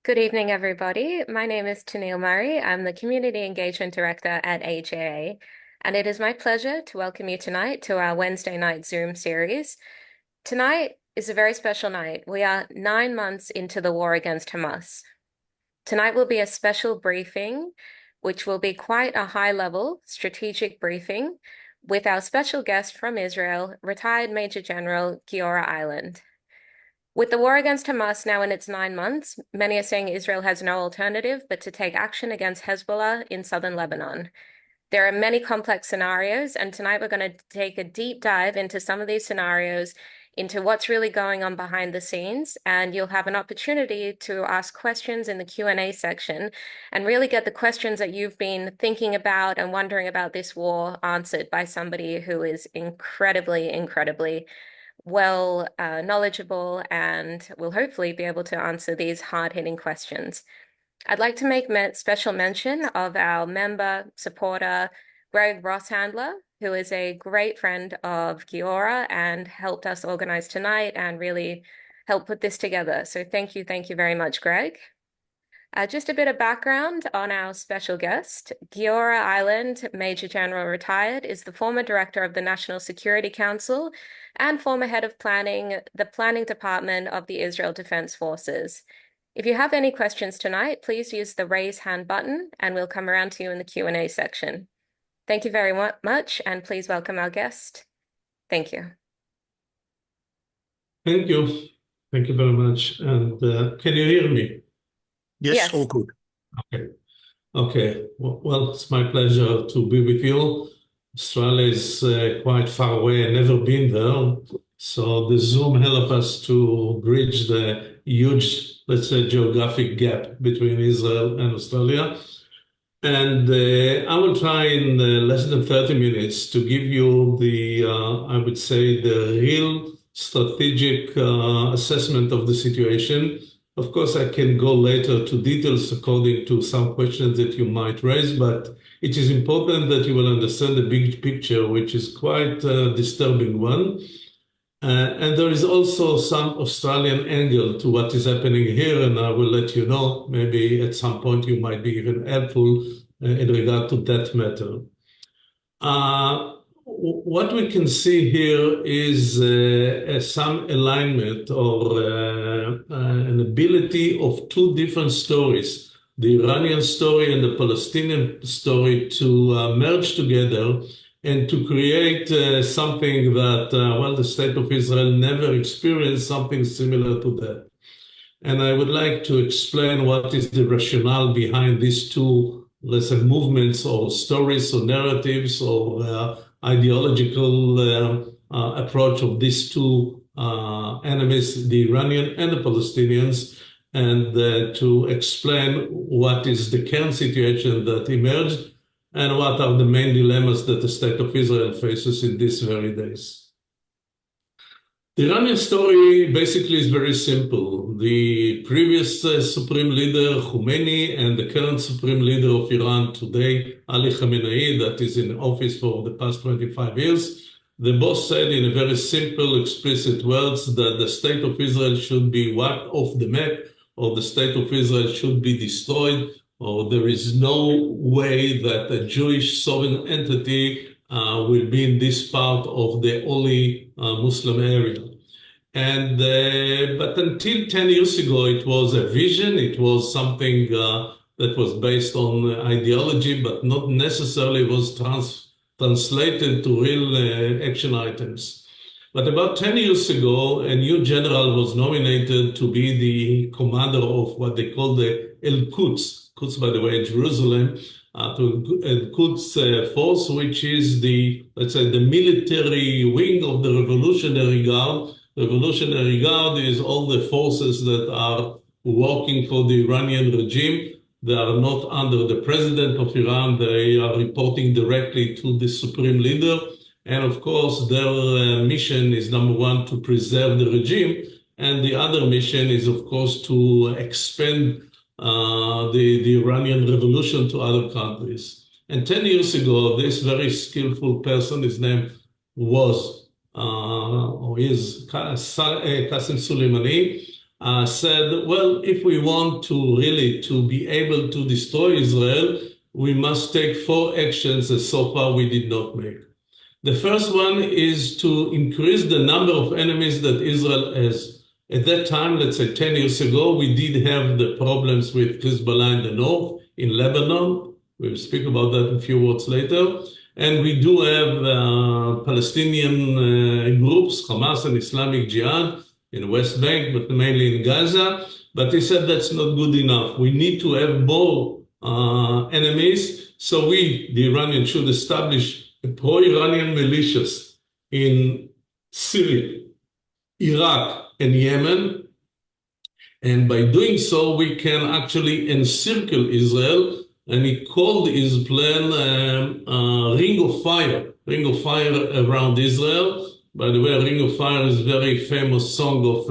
Good evening, everybody. My name is Tennille Murray. I'm the Community Engagement Director at HAA, and it is my pleasure to welcome you tonight to our Wednesday night Zoom series. Tonight is a very special night. We are 9 months into the war against Hamas. Tonight will be a special briefing, which will be quite a high-level strategic briefing with our special guest from Israel, retired Major General Giora Eiland. With the war against Hamas now in its 9 months, many are saying Israel has no alternative but to take action against Hezbollah in southern Lebanon. There are many complex scenarios, and tonight we're going to take a deep dive into some of these scenarios, into what's really going on behind the scenes, and you'll have an opportunity to ask questions in the Q&A section and really get the questions that you've been thinking about and wondering about this war answered by somebody who is incredibly well knowledgeable and will hopefully be able to answer these hard-hitting questions. I'd like to make special mention of our member supporter, Greg Rosshandler, who is a great friend of Giora and helped us organize tonight and really help put this together. So thank you very much, Greg. Just a bit of background on our special guest. Giora Eiland, Major General retired, is the former director of the National Security Council and former head of planning, the planning department of the Israel Defense Forces. If you have any questions tonight, please use the raise hand button and we'll come around to you in the Q&A section. Thank you very much, and please welcome our guest. Thank you. Thank you. Thank you very much. And can you hear me? Yes, all good. Okay. Well, it's my pleasure to be with you. Australia is quite far away. I've never been there. So the Zoom helped us to bridge the huge, let's say, geographic gap between Israel and Australia. And I will try in less than 30 minutes to give you the, I would say, the real strategic assessment of the situation. Of course, I can go later to details according to some questions that you might raise, but it is important that you will understand the big picture, which is quite a disturbing one. And there is also some Australian angle to what is happening here, and I will let you know. Maybe at some point you might be even helpful in regard to that matter. What we can see here is some alignment or an ability of two different stories, the Iranian story and the Palestinian story, to merge together and to create something that, well, the state of Israel never experienced something similar to that. And I would like to explain what is the rationale behind these two, let's say, movements or stories or narratives or ideological approach of these two enemies, the Iranian and the Palestinians, and to explain what is the current situation that emerged and what are the main dilemmas that the state of Israel faces in these very days. The Iranian story basically is very simple. The previous supreme leader, Khomeini, and the current supreme leader of Iran today, Ali Khamenei, that is in office for the past 25 years, they both said in very simple, explicit words that the state of Israel should be wiped off the map, or the state of Israel should be destroyed, or there is no way that a Jewish sovereign entity will be in this part of the holy Muslim area. And but until 10 years ago, it was a vision. It was something that was based on ideology, but not necessarily was translated to real action items. But about 10 years ago, a new general was nominated to be the commander of what they call the El-Quds, Quds, by the way, Jerusalem, to Quds force, which is the, let's say, the military wing of the Revolutionary Guard. Revolutionary Guard is all the forces that are working for the Iranian regime. They are not under the president of Iran. They are reporting directly to the supreme leader. And of course, their mission is number one, to preserve the regime. And the other mission is, of course, to expand the Iranian revolution to other countries. And 10 years ago, this very skillful person, his name was, or is Qasem Soleimani, said, well, if we want to really to be able to destroy Israel, we must take 4 actions that so far we did not make. The first one is to increase the number of enemies that Israel has. At that time, let's say 10 years ago, we did have the problems with Hezbollah in the north, in Lebanon. We'll speak about that in a few words later. And we do have Palestinian groups, Hamas and Islamic Jihad in the West Bank, but mainly in Gaza. But he said that's not good enough. We need to have more enemies. So we, the Iranians, should establish pro-Iranian militias in Syria, Iraq, and Yemen. And by doing so, we can actually encircle Israel. And he called his plan Ring of Fire around Israel. By the way, Ring of Fire is a very famous song of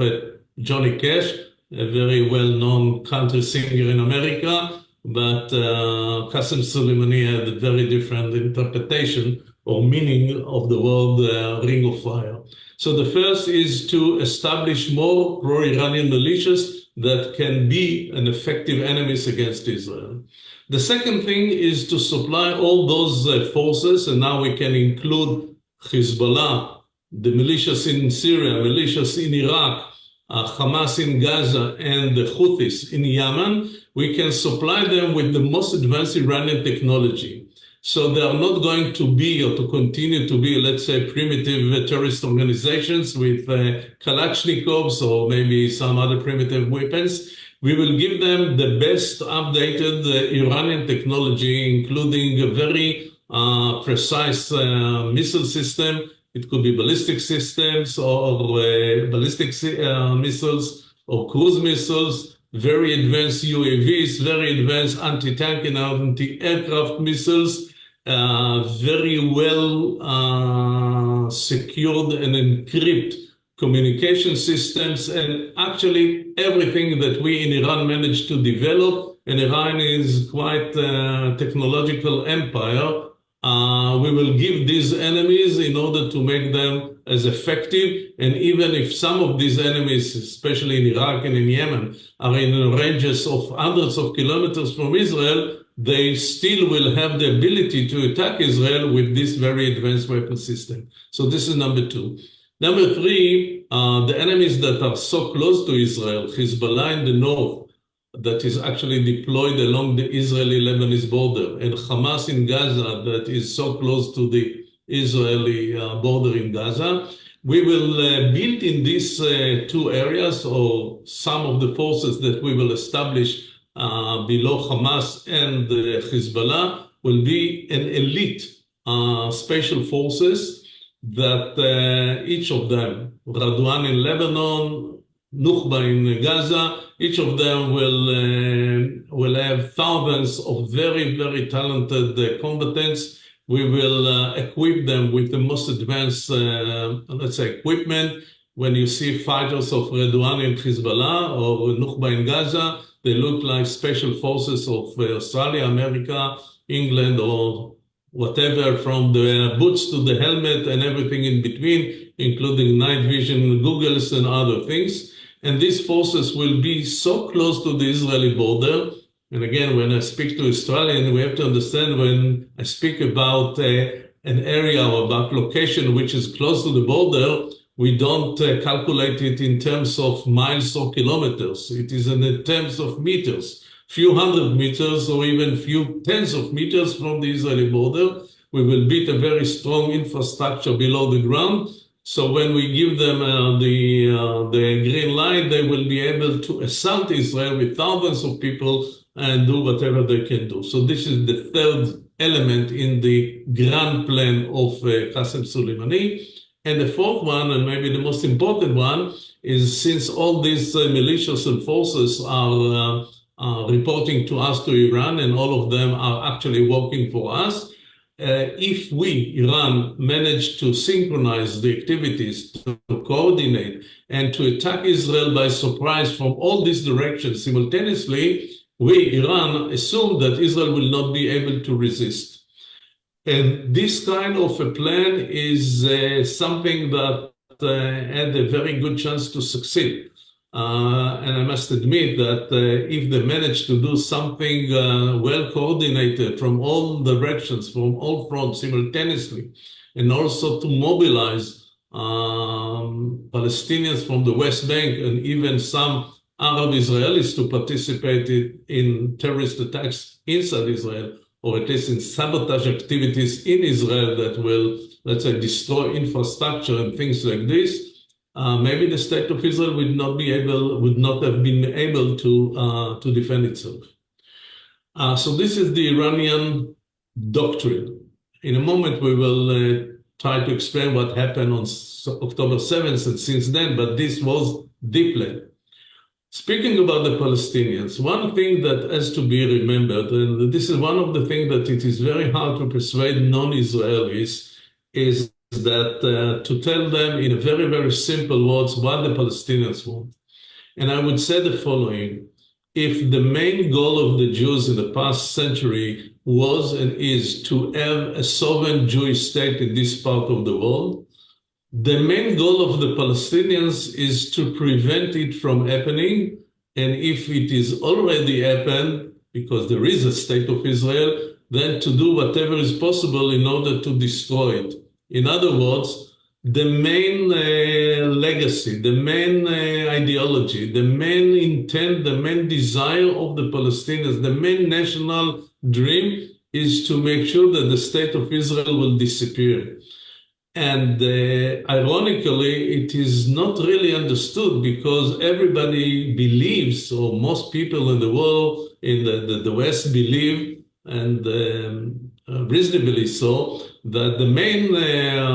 Johnny Cash, a very well-known country singer in America. But Qasem Soleimani had a very different interpretation or meaning of the word Ring of Fire. So the first is to establish more pro-Iranian militias that can be an effective enemies against Israel. The second thing is to supply all those forces, and now we can include Hezbollah, the militias in Syria, militias in Iraq, Hamas in Gaza, and the Houthis in Yemen. We can supply them with the most advanced Iranian technology. So they are not going to be or to continue to be, let's say, primitive terrorist organizations with Kalashnikovs or maybe some other primitive weapons. We will give them the best updated Iranian technology, including a very precise missile system. It could be ballistic systems or ballistic missiles or cruise missiles, very advanced UAVs, very advanced anti-tank and anti-aircraft missiles, very well secured and encrypted communication systems, and actually everything that we in Iran managed to develop, and Iran is quite a technological empire. We will give these enemies in order to make them as effective. And even if some of these enemies, especially in Iraq and in Yemen, are in ranges of hundreds of kilometers from Israel, they still will have the ability to attack Israel with this very advanced weapon system. So this is number 2. Number 3, the enemies that are so close to Israel, Hezbollah in the north, that is actually deployed along the Israeli-Lebanese border, and Hamas in Gaza that is so close to the Israeli border in Gaza. We will build in these 2 areas, or some of the forces that we will establish below Hamas and Hezbollah will be an elite special forces that each of them, Radwan in Lebanon, Nukhba in Gaza, each of them will have thousands of very, very talented combatants. We will equip them with the most advanced, let's say, equipment. When you see fighters of Radwan in Hezbollah or Nukhba in Gaza, they look like special forces of Australia, America, England, or whatever, from the boots to the helmet and everything in between, including night vision, goggles, and other things. And these forces will be so close to the Israeli border. And again, when I speak to Australians, we have to understand when I speak about an area or about location which is close to the border, we don't calculate it in terms of miles or kilometers. It is in terms of meters, few hundred meters or even few tens of meters from the Israeli border. We will build a very strong infrastructure below the ground. So when we give them the green light, they will be able to assault Israel with thousands of people and do whatever they can do. So this is the third element in the grand plan of Qasem Soleimani. And the fourth one, and maybe the most important one, is since all these militias and forces are reporting to us, to Iran, and all of them are actually working for us, if we, Iran, manage to synchronize the activities, to coordinate, and to attack Israel by surprise from all these directions simultaneously, we, Iran, assume that Israel will not be able to resist. And this kind of a plan is something that had a very good chance to succeed. And I must admit that if they manage to do something well coordinated from all directions, from all fronts simultaneously, and also to mobilize Palestinians from the West Bank and even some Arab Israelis to participate in terrorist attacks inside Israel, or at least in sabotage activities in Israel that will, let's say, destroy infrastructure and things like this, maybe the state of Israel would not have been able to defend itself. So this is the Iranian doctrine. In a moment, we will try to explain what happened on October 7th and since then, but this was the plan. Speaking about the Palestinians, one thing that has to be remembered, and this is one of the things that it is very hard to persuade non-Israelis, is that to tell them in a very, very simple words what the Palestinians want. And I would say the following: if the main goal of the Jews in the past century was and is to have a sovereign Jewish state in this part of the world, the main goal of the Palestinians is to prevent it from happening. And if it is already happened, because there is a state of Israel, then to do whatever is possible in order to destroy it. In other words, the main legacy, the main ideology, the main intent, the main desire of the Palestinians, the main national dream is to make sure that the state of Israel will disappear. And ironically, it is not really understood because everybody believes, or most people in the world, in the West believe, and reasonably so, that the main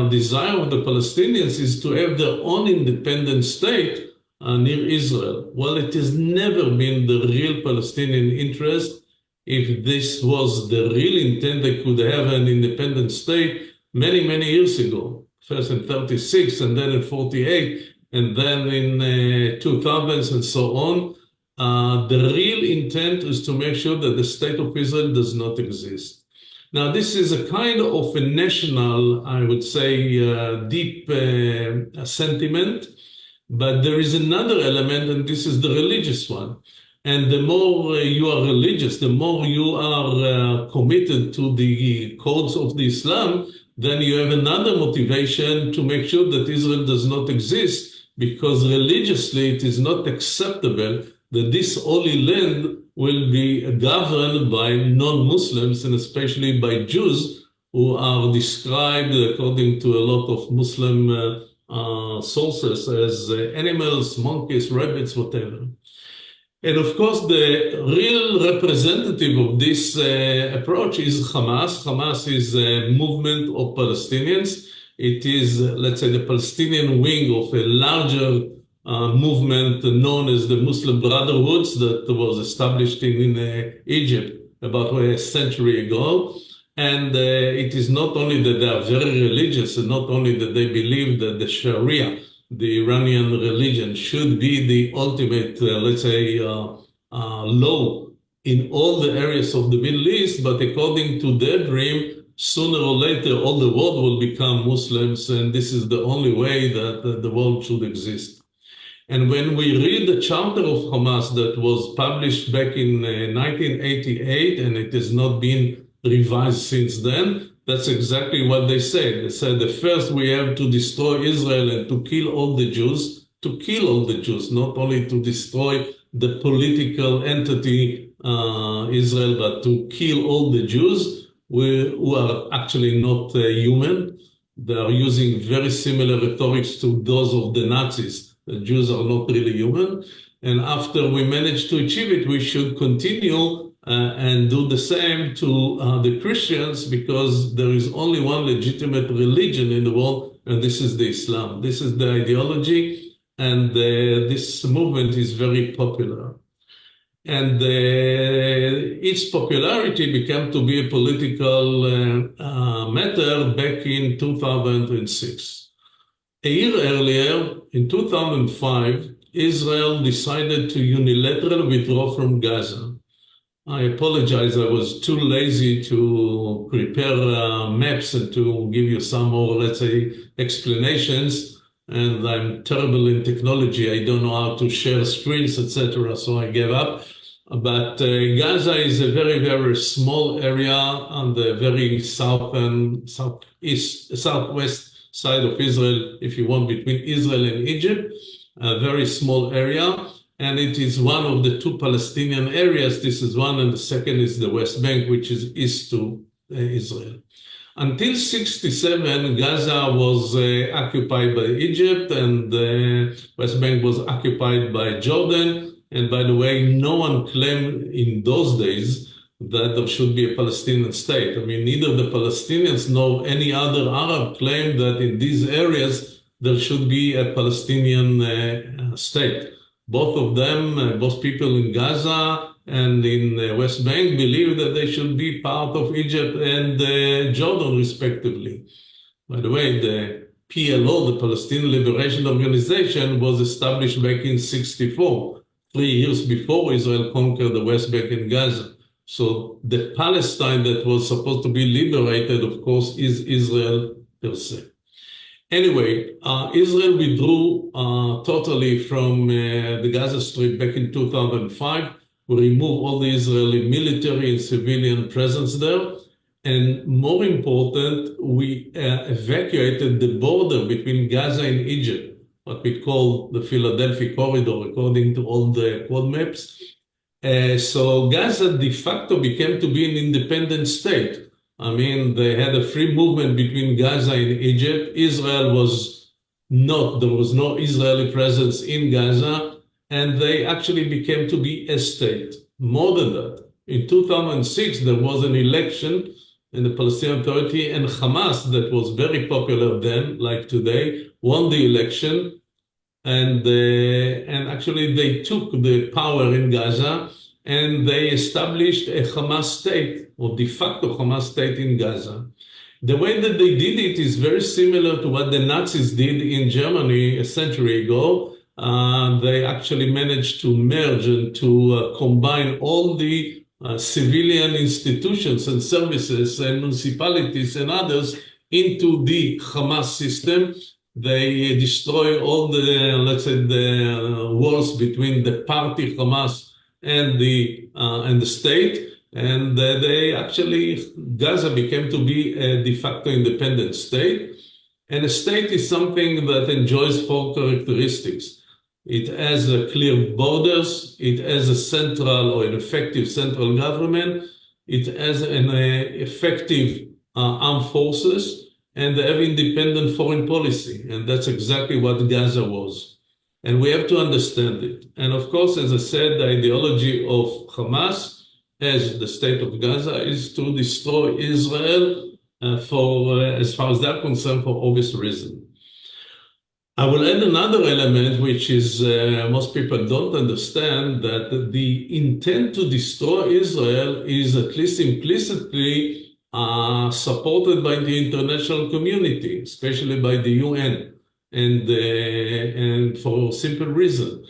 desire of the Palestinians is to have their own independent state near Israel. Well, it has never been the real Palestinian interest. If this was the real intent, they could have an independent state many, many years ago, first in 36 and then in 48 and then in 2000s and so on. The real intent is to make sure that the state of Israel does not exist. Now, this is a kind of a national, I would say, deep sentiment, but there is another element, and this is the religious one. And the more you are religious, the more you are committed to the codes of the Islam, then you have another motivation to make sure that Israel does not exist, because religiously it is not acceptable that this holy land will be governed by non-Muslims, and especially by Jews, who are described, according to a lot of Muslim sources, as animals, monkeys, rabbits, whatever. And of course, the real representative of this approach is Hamas. Hamas is a movement of Palestinians. It is, let's say, the Palestinian wing of a larger movement known as the Muslim Brotherhoods that was established in Egypt about a century ago. And it is not only that they are very religious, and not only that they believe that the Sharia, the Iranian religion, should be the ultimate, let's say, law in all the areas of the Middle East, but according to their dream, sooner or later, all the world will become Muslims, and this is the only way that the world should exist. And when we read the charter of Hamas that was published back in 1988, and it has not been revised since then, that's exactly what they said. They said that first we have to destroy Israel and to kill all the Jews, not only to destroy the political entity Israel, but to kill all the Jews who are actually not human. They are using very similar rhetorics to those of the Nazis. The Jews are not really human. And after we manage to achieve it, we should continue and do the same to the Christians, because there is only one legitimate religion in the world, and this is the Islam. This is the ideology, and this movement is very popular. And its popularity began to be a political matter back in 2006. A year earlier, in 2005, Israel decided to unilaterally withdraw from Gaza. I apologize, I was too lazy to prepare maps and to give you some more, let's say, explanations. and I'm terrible in technology. I don't know how to share screens, etc. So I gave up. But Gaza is a very, very small area on the very southwest side of Israel, if you want, between Israel and Egypt, a very small area. And it is one of the two Palestinian areas. This is one, and the second is the West Bank, which is east to Israel. Until 1967, Gaza was occupied by Egypt, and the West Bank was occupied by Jordan. And by the way, no one claimed in those days that there should be a Palestinian state. I mean, neither the Palestinians nor any other Arab claimed that in these areas there should be a Palestinian state. Both of them, both people in Gaza and in the West Bank, believe that they should be part of Egypt and Jordan, respectively. By the way, the PLO, the Palestinian Liberation Organization, was established back in 1964, 3 years before Israel conquered the West Bank and Gaza. So the Palestine that was supposed to be liberated, of course, is Israel per se. Anyway, Israel withdrew totally from the Gaza Strip back in 2005. We removed all the Israeli military and civilian presence there. And more important, we evacuated the border between Gaza and Egypt, what we call the Philadelphia Corridor, according to all the quad maps. So Gaza de facto became to be an independent state. I mean, they had a free movement between Gaza and Egypt. Israel was not, there was no Israeli presence in Gaza, and they actually became to be a state. More than that, in 2006, there was an election in the Palestinian Authority, and Hamas, that was very popular then, like today, won the election, and actually they took the power in Gaza, and they established a Hamas state, or de facto Hamas state in Gaza. The way that they did it is very similar to what the Nazis did in Germany a century ago. They actually managed to merge and to combine all the civilian institutions and services and municipalities and others into the Hamas system. They destroy all the, let's say, the walls between the party Hamas and the state, and they actually, Gaza became to be a de facto independent state. And a state is something that enjoys four characteristics. It has clear borders, it has a central or an effective central government, it has an effective armed forces, and they have independent foreign policy. And that's exactly what Gaza was. And we have to understand it. And of course, as I said, the ideology of Hamas as the state of Gaza is to destroy Israel as far as they're concerned, for obvious reasons. I will add another element, which is most people don't understand, that the intent to destroy Israel is at least implicitly supported by the international community, especially by the UN. And for a simple reason,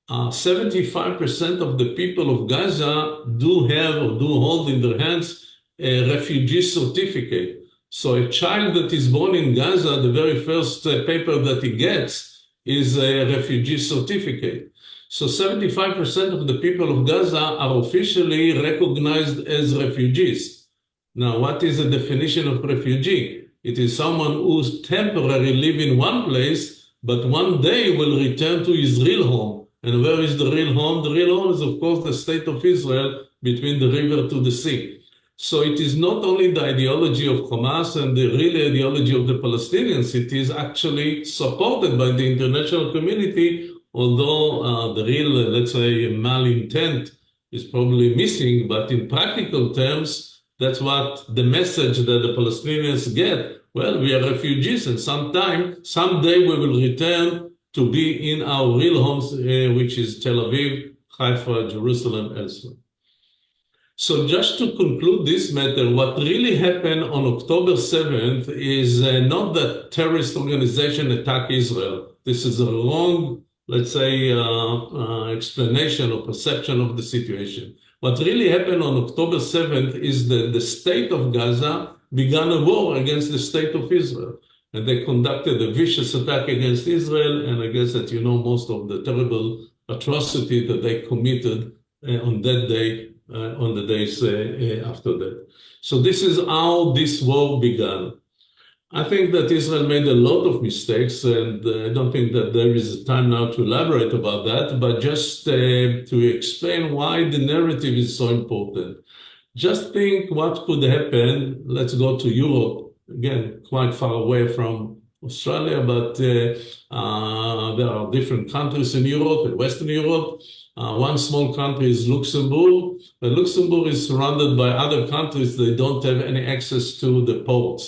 75% of the people of Gaza do have or do hold in their hands a refugee certificate. So a child that is born in Gaza, the very first paper that he gets is a refugee certificate. So 75% of the people of Gaza are officially recognized as refugees. Now, what is the definition of refugee? It is someone who's temporarily live in one place, but one day will return to his real home. And where is the real home? The real home is, of course, the state of Israel between the river to the sea. So it is not only the ideology of Hamas and the real ideology of the Palestinians, it is actually supported by the international community, although the real, let's say, malintent is probably missing, but in practical terms, that's what the message that the Palestinians get. Well, we are refugees, and someday we will return to be in our real homes, which is Tel Aviv, Haifa, Jerusalem, elsewhere. So just to conclude this matter, what really happened on October 7th is not that terrorist organization attacked Israel. This is a wrong, let's say, explanation or perception of the situation. What really happened on October 7th is that the state of Gaza began a war against the state of Israel. and they conducted a vicious attack against Israel, and I guess that you know most of the terrible atrocity that they committed on that day, on the days after that. So this is how this war began. I think that Israel made a lot of mistakes, and I don't think that there is time now to elaborate about that, but just to explain why the narrative is so important. Just think what could happen. Let's go to Europe, again, quite far away from Australia, but there are different countries in Europe, in Western Europe. One small country is Luxembourg. Luxembourg is surrounded by other countries that don't have any access to the ports.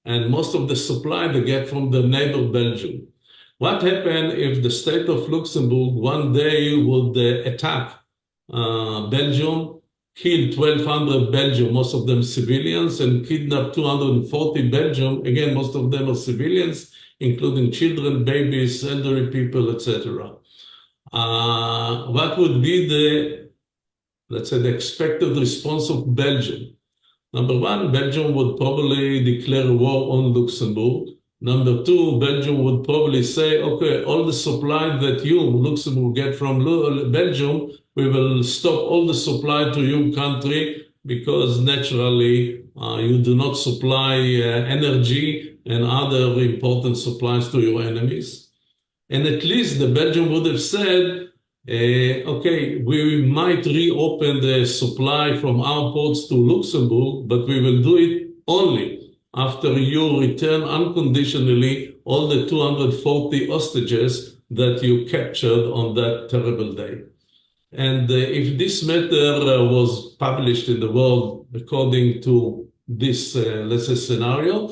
And most of the supply they get from the neighbor Belgium. What happened if the state of Luxembourg one day would attack Belgium, kill 1,200 Belgium, most of them civilians, and kidnap 240 Belgium, again, most of them are civilians, including children, babies, elderly people, etc. What would be the, let's say, the expected response of Belgium? Number one, Belgium would probably declare war on Luxembourg. Number two, Belgium would probably say, okay, all the supply that you, Luxembourg, get from Belgium, we will stop all the supply to your country because naturally you do not supply energy and other important supplies to your enemies. And at least the Belgium would have said, okay, we might reopen the supply from our ports to Luxembourg, but we will do it only after you return unconditionally all the 240 hostages that you captured on that terrible day. And if this matter was published in the world according to this, let's say, scenario,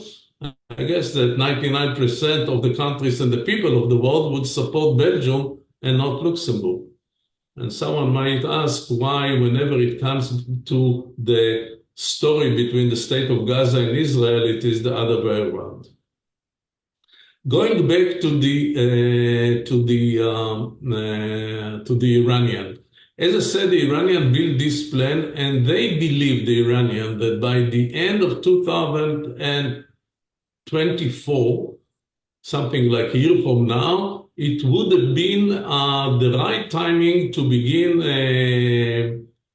I guess that 99% of the countries and the people of the world would support Belgium and not Luxembourg. And someone might ask why, whenever it comes to the story between the state of Gaza and Israel, it is the other way around. Going back to the Iranian. As I said, the Iranian built this plan, and they believe, the Iranian, that by the end of 2024, something like a year from now, it would have been the right timing to begin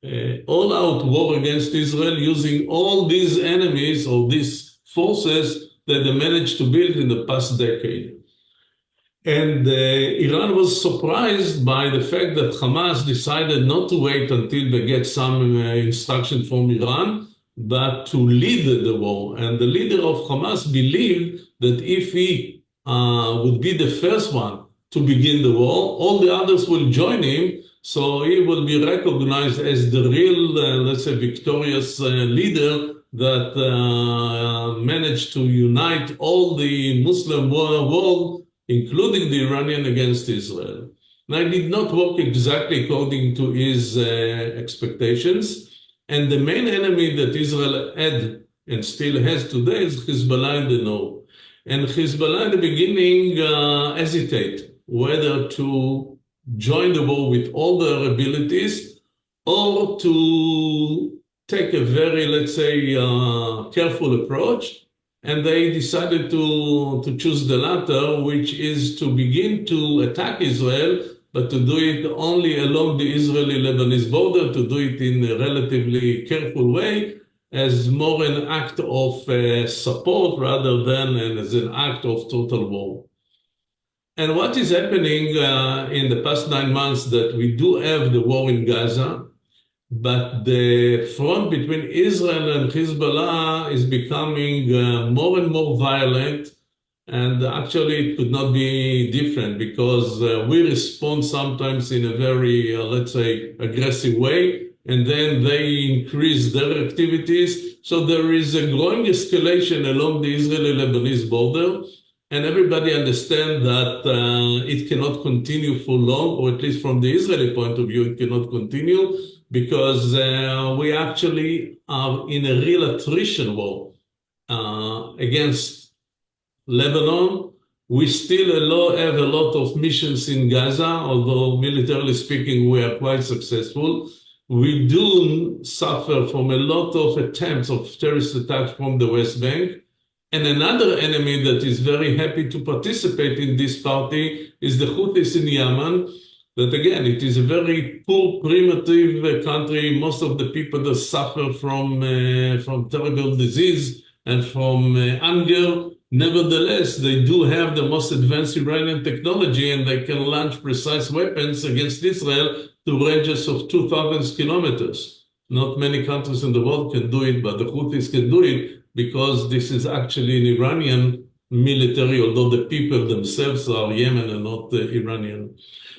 an all-out war against Israel using all these enemies or these forces that they managed to build in the past decade. And Iran was surprised by the fact that Hamas decided not to wait until they get some instruction from Iran, but to lead the war. And the leader of Hamas believed that if he would be the first one to begin the war, all the others will join him, so he will be recognized as the real, let's say, victorious leader that managed to unite all the Muslim world, including the Iranian, against Israel. Now, it did not work exactly according to his expectations, and the main enemy that Israel had and still has today is Hezbollah in the north. And Hezbollah in the beginning hesitate whether to join the war with all their abilities or to take a very, let's say, careful approach. And they decided to choose the latter, which is to begin to attack Israel, but to do it only along the Israeli-Lebanese border, to do it in a relatively careful way, as more an act of support rather than as an act of total war. And what is happening in the past 9 months that we do have the war in Gaza, but the front between Israel and Hezbollah is becoming more and more violent. And actually, it could not be different because we respond sometimes in a very, let's say, aggressive way, and then they increase their activities. So there is a growing escalation along the Israeli-Lebanese border, and everybody understands that it cannot continue for long, or at least from the Israeli point of view, it cannot continue, because we actually are in a real attrition war against Lebanon. We still have a lot of missions in Gaza, although militarily speaking, we are quite successful. We do suffer from a lot of attempts of terrorist attacks from the West Bank, And another enemy that is very happy to participate in this party is the Houthis in Yemen. That again, it is a very poor, primitive country. Most of the people that suffer from terrible disease and from hunger. Nevertheless, they do have the most advanced Iranian technology, and they can launch precise weapons against Israel to ranges of 2,000 kilometers. Not many countries in the world can do it, but the Houthis can do it because this is actually an Iranian military, although the people themselves are Yemen and not Iranian.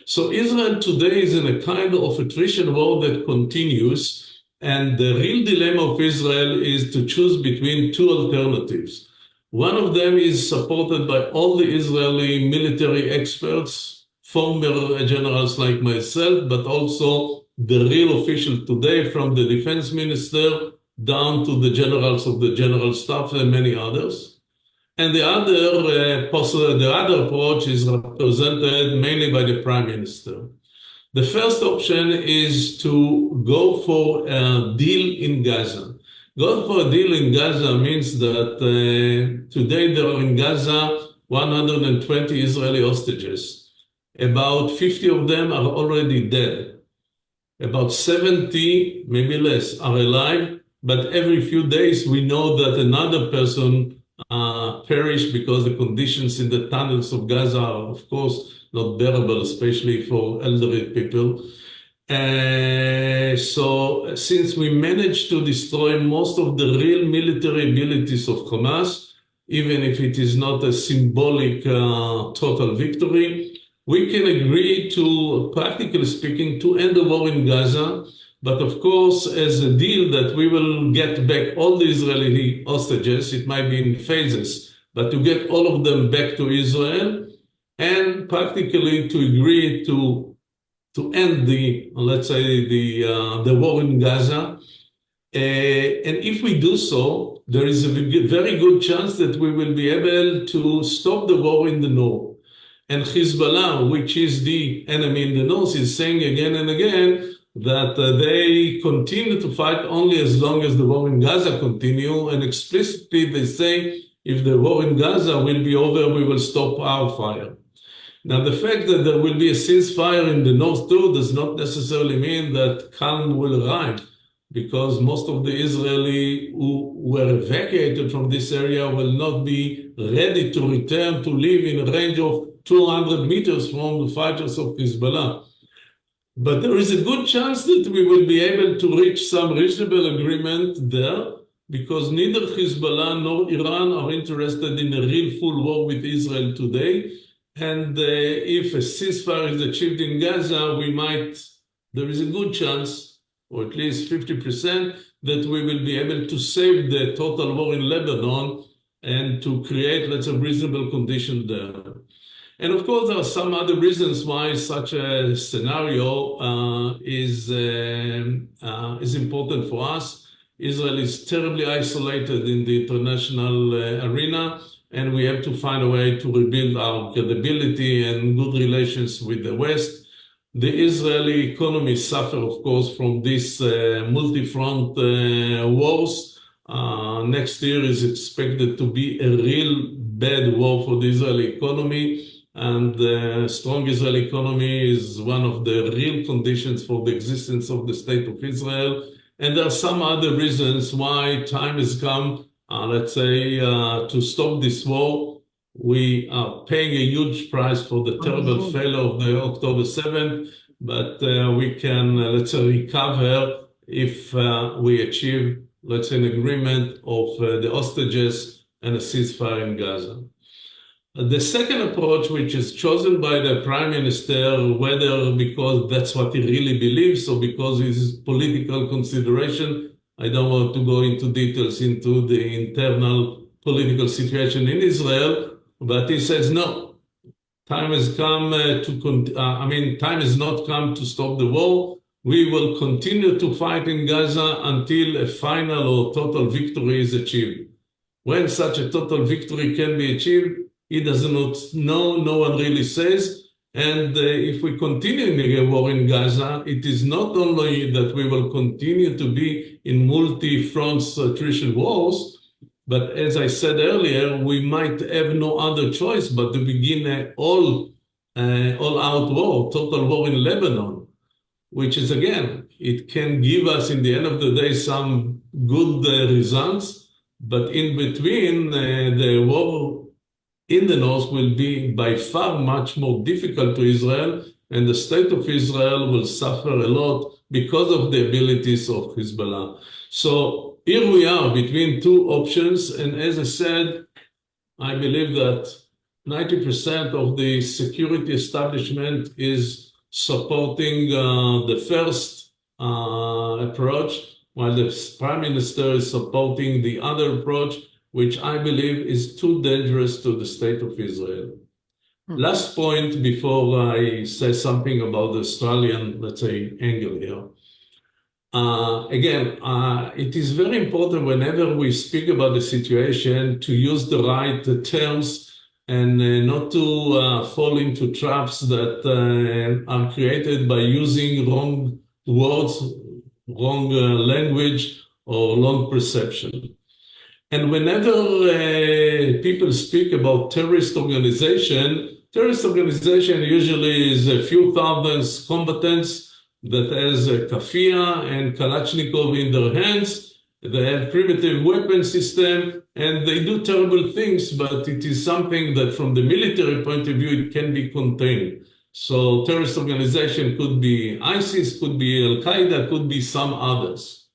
So Israel today is in a kind of attrition war that continues, and the real dilemma of Israel is to choose between two alternatives. One of them is supported by all the Israeli military experts, former generals like myself, but also the real officials today, from the defense minister down to the generals of the general staff and many others. And the other approach is represented mainly by the prime minister. The first option is to go for a deal in Gaza. Going for a deal in Gaza means that today there are in Gaza 120 Israeli hostages. About 50 of them are already dead. About 70, maybe less, are alive, but every few days we know that another person perish because the conditions in the tunnels of Gaza are, of course, not bearable, especially for elderly people. So since we managed to destroy most of the real military abilities of Hamas, even if it is not a symbolic total victory, we can agree to, practically speaking, to end the war in Gaza. But of course, as a deal that we will get back all the Israeli hostages, it might be in phases, but to get all of them back to Israel, and practically to agree to end the, let's say, the war in Gaza. And if we do so, there is a very good chance that we will be able to stop the war in the north. And Hezbollah, which is the enemy in the north, is saying again and again that they continue to fight only as long as the war in Gaza continue, and explicitly they say if the war in Gaza will be over, we will stop our fire. Now, the fact that there will be a ceasefire in the north too does not necessarily mean that calm will arrive, because most of the Israelis who were evacuated from this area will not be ready to return to live in a range of 200 meters from the fighters of Hezbollah. But there is a good chance that we will be able to reach some reasonable agreement there, because neither Hezbollah nor Iran are interested in a real full war with Israel today. And if a ceasefire is achieved in Gaza, there is a good chance, or at least 50%, that we will be able to save the total war in Lebanon and to create, let's say, reasonable conditions there. And of course, there are some other reasons why such a scenario is important for us. Israel is terribly isolated in the international arena, and we have to find a way to rebuild our credibility and good relations with the West. The Israeli economy suffers, of course, from these multi-front wars. Next year is expected to be a real bad war for the Israeli economy. And the strong Israeli economy is one of the real conditions for the existence of the state of Israel. And there are some other reasons why time has come, let's say, to stop this war. We are paying a huge price for the terrible failure of the October 7th, but we can, let's say, recover if we achieve, let's say, an agreement of the hostages and a ceasefire in Gaza. The second approach, which is chosen by the prime minister, whether because that's what he really believes or because it is political consideration, I don't want to go into details into the internal political situation in Israel, but he says, no, time has come time has not come to stop the war. We will continue to fight in Gaza until a final or total victory is achieved. When such a total victory can be achieved, he does not know, no one really says. And if we continue in a war in Gaza, it is not only that we will continue to be in multi-front attrition wars, But as I said earlier, we might have no other choice but to begin an all-out war, total war in Lebanon, which is, again, it can give us, in the end of the day, some good results. But in between, the war in the north will be by far much more difficult to Israel, and the state of Israel will suffer a lot because of the abilities of Hezbollah. So here we are between two options, and as I said, I believe that 90% of the security establishment is supporting the first approach, while the Prime Minister is supporting the other approach, which I believe is too dangerous to the state of Israel. Last point before I say something about the Australian, let's say, angle here. Again, it is very important whenever we speak about the situation to use the right terms and not to fall into traps that are created by using wrong words, wrong language, or wrong perception. And whenever people speak about terrorist organization usually is a few thousands combatants that has a kafia and Kalashnikov in their hands. They have primitive weapon system, and they do terrible things, but it is something that from the military point of view, it can be contained. So terrorist organization could be ISIS, could be Al-Qaeda, could be some others.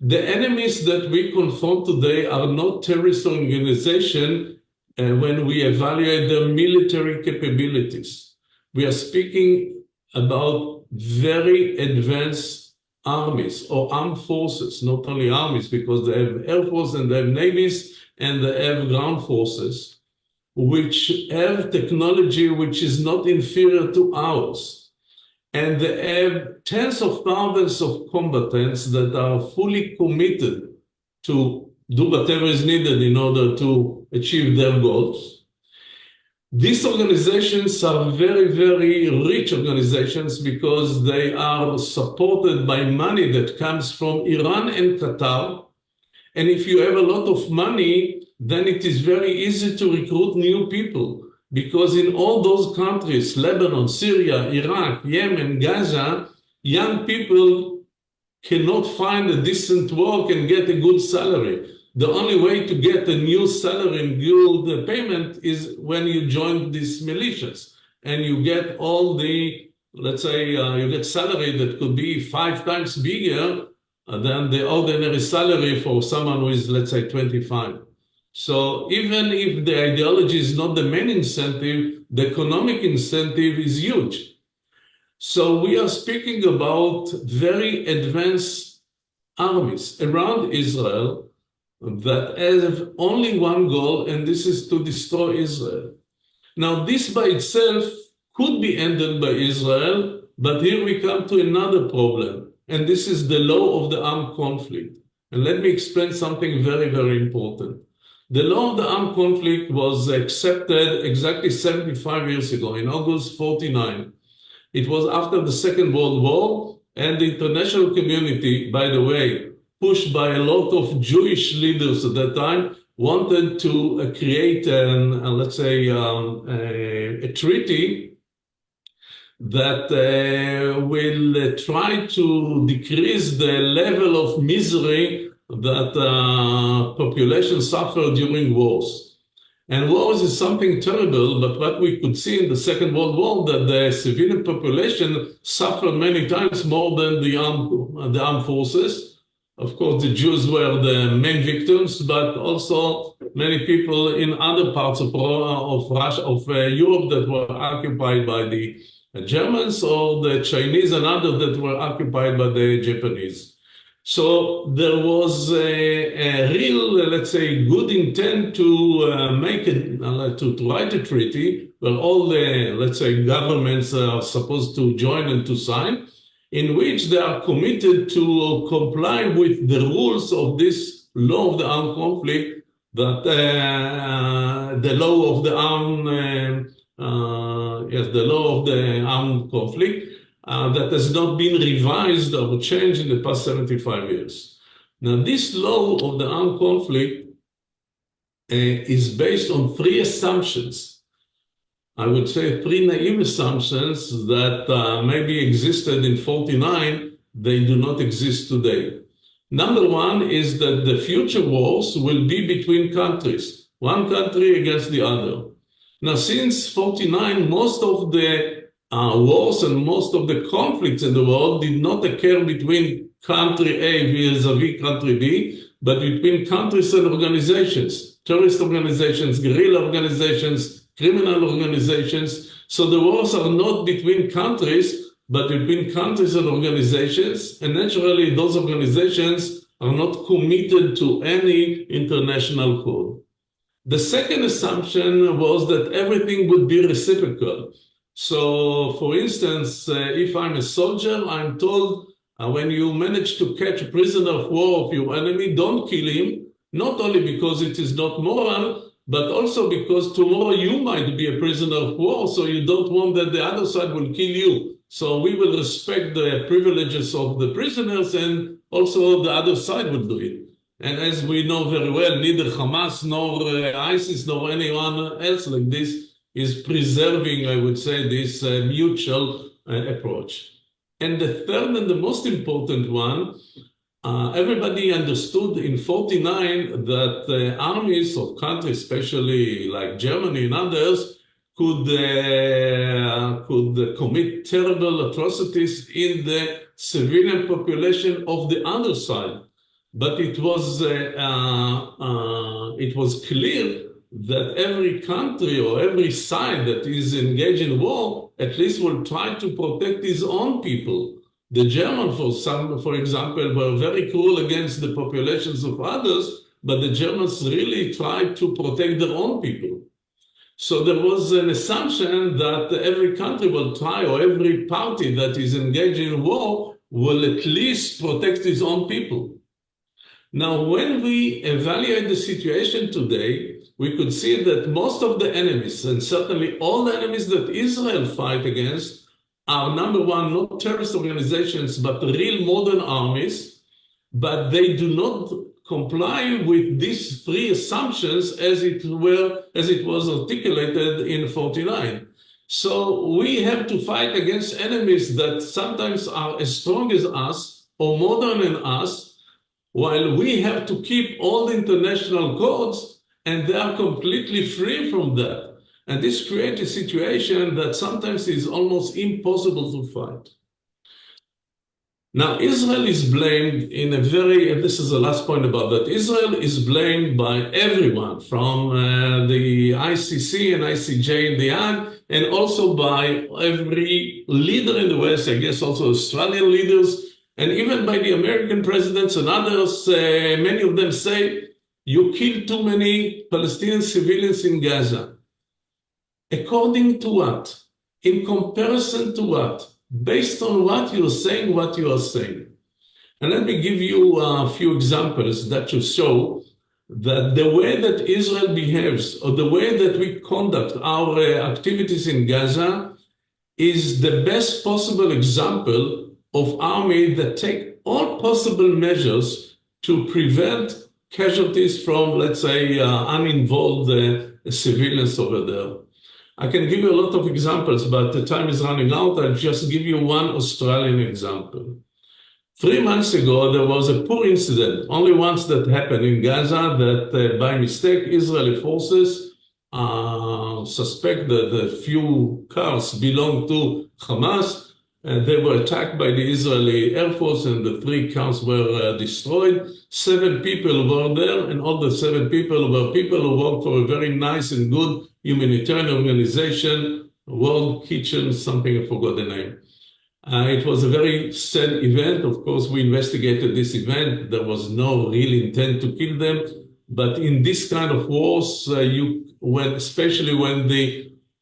The enemies that we confront today are not terrorist organizations when we evaluate their military capabilities. We are speaking about very advanced armies or armed forces, not only armies, because they have air force and they have navies and they have ground forces, which have technology which is not inferior to ours. And they have tens of thousands of combatants that are fully committed to do whatever is needed in order to achieve their goals. These organizations are very, very rich organizations because they are supported by money that comes from Iran and Qatar. And if you have a lot of money, then it is very easy to recruit new people. Because in all those countries, Lebanon, Syria, Iraq, Yemen, Gaza, young people cannot find a decent work and get a good salary. The only way to get a new salary and good payment is when you join these militias. And you get all the, let's say, you get salary that could be 5 times bigger than the ordinary salary for someone who is, let's say, 25. So even if the ideology is not the main incentive, the economic incentive is huge. So we are speaking about very advanced armies around Israel that have only one goal, and this is to destroy Israel. Now, this by itself could be ended by Israel, but here we come to another problem, and this is the law of the armed conflict. And let me explain something very, very important. The law of the armed conflict was accepted exactly 75 years ago, in August 49. It was after the Second World War, and the international community, by the way, pushed by a lot of Jewish leaders at that time, wanted to create let's say, a treaty that will try to decrease the level of misery that population suffered during wars. And wars is something terrible, but what we could see in the Second World War, that the civilian population suffered many times more than the armed forces. Of course, the Jews were the main victims, but also many people in other parts of Russia, of Europe that were occupied by the Germans, or the Chinese and others that were occupied by the Japanese. So there was a real, let's say, good intent to make it, to write a treaty where all the, let's say, governments are supposed to join and to sign, in which they are committed to comply with the rules of this law of the armed conflict, that the law of the armed, the law of the armed conflict, that has not been revised or changed in the past 75 years. Now, this law of the armed conflict is based on three assumptions. I would say three naive assumptions that maybe existed in 49, they do not exist today. Number one is that the future wars will be between countries, one country against the other. Now, since 49, most of the wars and most of the conflicts in the world did not occur between country A vis-a-vis country B, but between countries and organizations, terrorist organizations, guerrilla organizations, criminal organizations. So the wars are not between countries, but between countries and organizations. And naturally, those organizations are not committed to any international code. The second assumption was that everything would be reciprocal. So, for instance, if I'm a soldier, I'm told when you manage to catch a prisoner of war of your enemy, don't kill him, not only because it is not moral, but also because tomorrow you might be a prisoner of war, so you don't want that the other side will kill you. So we will respect the privileges of the prisoners, and also the other side will do it. And as we know very well, neither Hamas nor ISIS nor anyone else like this is preserving, I would say, this mutual approach. And the third and the most important one, everybody understood in 49 that armies of countries, especially like Germany and others, could commit terrible atrocities in the civilian population of the other side. But it was clear that every country or every side that is engaged in war at least will try to protect his own people. The Germans, for example, were very cruel against the populations of others, but the Germans really tried to protect their own people. So there was an assumption that every country will try, or every party that is engaged in war will at least protect his own people. Now, when we evaluate the situation today, we could see that most of the enemies, and certainly all the enemies that Israel fight against, are number one, not terrorist organizations, but real modern armies, but they do not comply with these three assumptions as it was articulated in 49. So we have to fight against enemies that sometimes are as strong as us or modern than us, while we have to keep all the international codes, and they are completely free from that. And this creates a situation that sometimes is almost impossible to fight. Now, Israel is blamed in a very, and this is the last point about that, Israel is blamed by everyone from the ICC and ICJ in the end, and also by every leader in the West, I guess also Australian leaders, and even by the American presidents and others. Many of them say, you killed too many Palestinian civilians in Gaza. According to what? In comparison to what? Based on what you're saying, what you are saying. And let me give you a few examples that will show that the way that Israel behaves, or the way that we conduct our activities in Gaza, is the best possible example of army that take all possible measures to prevent casualties from, let's say, uninvolved civilians over there. I can give you a lot of examples, but the time is running out. I'll just give you one Australian example. 3 months ago, there was a poor incident, only once that happened in Gaza, that by mistake, Israeli forces suspect that a few cars belonged to Hamas. They were attacked by the Israeli Air Force, and the 3 cars were destroyed. 7 people were there, and all the 7 people were people who worked for a very nice and good humanitarian organization, World Kitchen, something, I forgot the name. It was a very sad event. Of course, we investigated this event. There was no real intent to kill them. But in this kind of wars, especially when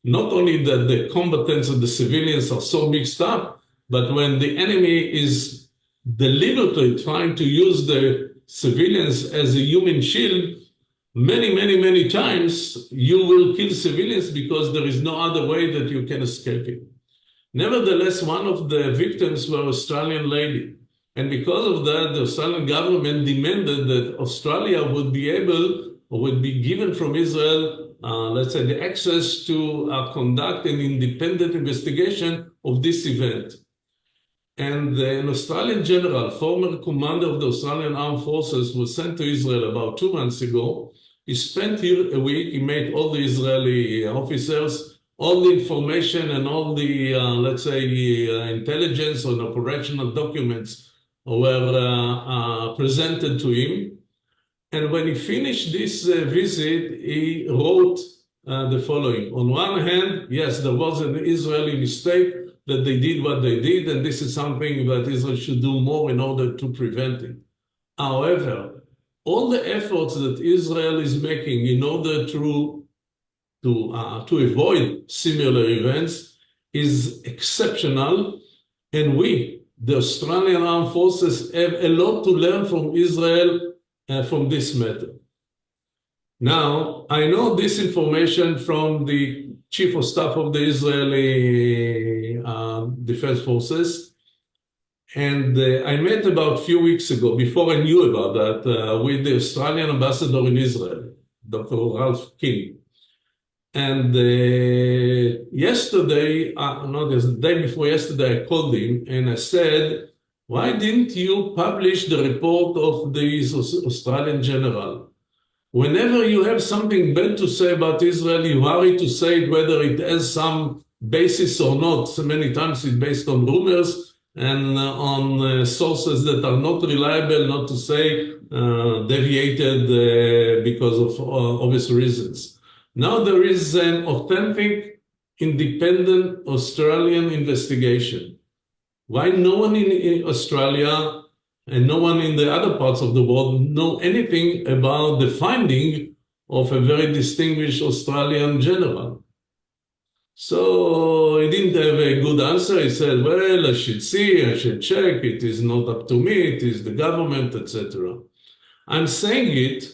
not only that the combatants and the civilians are so mixed up, but when the enemy is deliberately trying to use the civilians as a human shield, many times you will kill civilians because there is no other way that you can escape it. Nevertheless, one of the victims were Australian lady. And because of that, the Australian government demanded that Australia would be able or will be given from Israel, let's say, the access to conduct an independent investigation of this event. And an Australian general, former commander of the Australian Armed Forces, was sent to Israel about 2 months ago. He spent here a week. He met all the Israeli officers, all the information and all the, let's say, intelligence and operational documents were presented to him. And when he finished this visit, he wrote the following. On one hand, yes, there was an Israeli mistake that they did what they did, and this is something that Israel should do more in order to prevent it. However, all the efforts that Israel is making in order to avoid similar events is exceptional, and we, the Australian Armed Forces, have a lot to learn from Israel from this matter. Now, I know this information from the Chief of Staff of the Israeli Defense Forces, and I met about a few weeks ago, before I knew about that, with the Australian ambassador in Israel, Dr. Ralph King. And yesterday, the day before yesterday, I called him and I said, why didn't you publish the report of this Australian general? Whenever you have something bad to say about Israel, you hurry to say it, whether it has some basis or not. So many times it's based on rumors and on sources that are not reliable, not to say deviated because of obvious reasons. Now there is an authentic, independent Australian investigation. Why no one in Australia and no one in the other parts of the world know anything about the finding of a very distinguished Australian general? So he didn't have a good answer. He said, well, I should see, I should check, it is not up to me, it is the government, etc. I'm saying it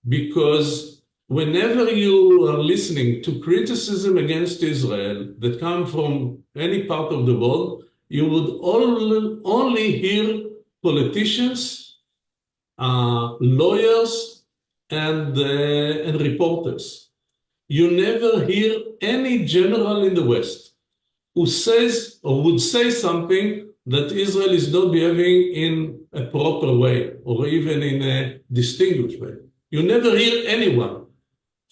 because whenever you are listening to criticism against Israel that come from any part of the world, you would only hear politicians, lawyers, and reporters. You never hear any general in the West who says or would say something that Israel is not behaving in a proper way or even in a distinguished way. You never hear anyone